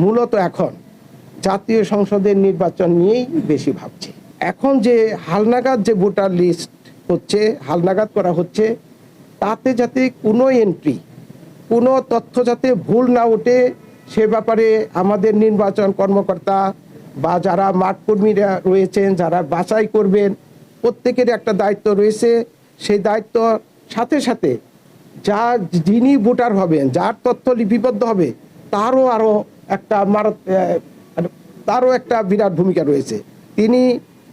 মূলত এখন জাতীয় সংসদের নির্বাচন নিয়েই বেশি ভাবছি। এখন যে হালনাগাদ যে ভোটার লিস্ট হচ্ছে, হালনাগাদ করা হচ্ছে, তাতে যাতে কোনো এন্ট্রি, কোনো তথ্য যাতে ভুল না ওঠে সে ব্যাপারে আমাদের নির্বাচন কর্মকর্তা বা যারা মাঠকর্মীরা রয়েছেন, যারা বাছাই করবেন, প্রত্যেকের একটা দায়িত্ব রয়েছে। সেই দায়িত্ব সাথে সাথে যিনি ভোটার হবেন, যার তথ্য লিপিবদ্ধ হবে, তারও একটা বিরাট ভূমিকা রয়েছে। তিনি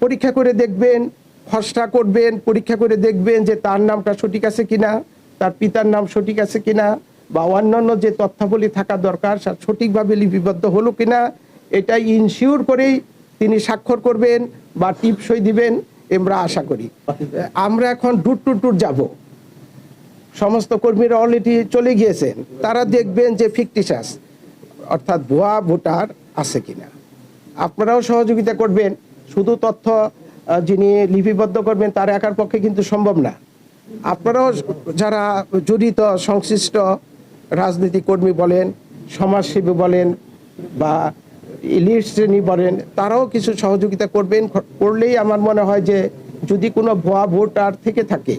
পরীক্ষা করে দেখবেন, খসড়া করবেন, পরীক্ষা করে দেখবেন যে তার নামটা সঠিক আছে কিনা, তার পিতার নাম সঠিক আছে কিনা, বা অন্যান্য যে তথ্যাবলী থাকা দরকার সঠিকভাবে লিপিবদ্ধ হলো কিনা, এটা ইনশিওর করেই তিনি স্বাক্ষর করবেন বা টিপসই দিবেন আমরা আশা করি। আমরা এখন ডোর টু ডোর যাব, সমস্ত কর্মীরা অলরেডি চলে গিয়েছেন, তারা দেখবেন যে ফিকটিশাস অর্থাৎ ভুয়া ভোটার আছে কিনা। আপনারাও সহযোগিতা করবেন। শুধু তথ্য যিনি লিপিবদ্ধ করবেন তার একার পক্ষে কিন্তু সম্ভব না। আপনারাও যারা জড়িত সংশ্লিষ্ট রাজনৈতিক কর্মী বলেন, সমাজসেবী বলেন বা ইলিট শ্রেণী বলেন, তারাও কিছু সহযোগিতা করলেই আমার মনে হয় যে যদি কোনো ভুয়া ভোটার থেকে থাকে,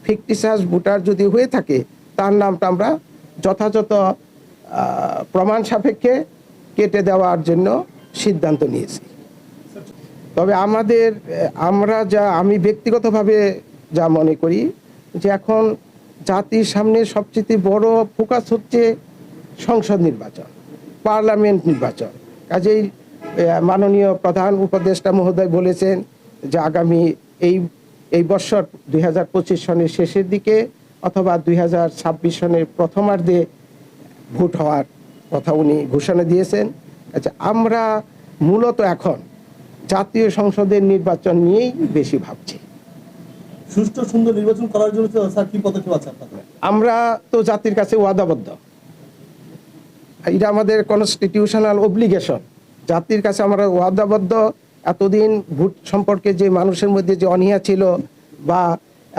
ফিকটিশাস ভোটার যদি হয়ে থাকে, তার নামটা আমরা যথাযথ প্রমাণ সাপেক্ষে কেটে দেওয়ার জন্য সিদ্ধান্ত নিয়েছি। তবে আমি ব্যক্তিগতভাবে যা মনে করি যে এখন জাতির সামনে সবচেয়ে বড় ফোকাস হচ্ছে সংসদ নির্বাচন, পার্লামেন্ট নির্বাচন। কাজেই মাননীয় প্রধান উপদেষ্টা মহোদয় বলেছেন যে আগামী এই বছর 2025 সনের শেষের দিকে অথবা 2026 সনের প্রথমার্ধে ভোট হওয়ার কথা উনি ঘোষণা দিয়েছেন। আচ্ছা, আমরা মূলত এখন জাতীয় সংসদের নির্বাচন নিয়েই বেশি ভাবছি। সুষ্ঠু সুন্দর নির্বাচন করার জন্য স্যার কি পদক্ষেপ আছে আপনাদের? আমরা তো জাতির কাছে ওয়াদাবদ্ধ, এটা আমাদের কনস্টিটিউশনাল অব্লিগেশন। জাতির কাছে আমরা ওয়াদাবদ্ধ। এতদিন ভোট সম্পর্কে যে মানুষের মধ্যে যে অনীহা ছিল বা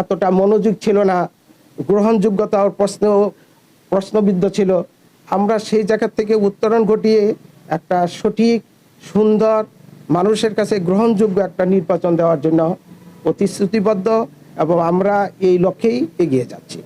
এতটা মনোযোগ ছিল না, গ্রহণযোগ্যতার প্রশ্নবিদ্ধ ছিল, আমরা সেই জায়গা থেকে উত্তরণ ঘটিয়ে একটা সঠিক, সুন্দর, মানুষের কাছে গ্রহণযোগ্য একটা নির্বাচন দেওয়ার জন্য প্রতিশ্রুতিবদ্ধ এবং আমরা এই লক্ষ্যেই এগিয়ে যাচ্ছি।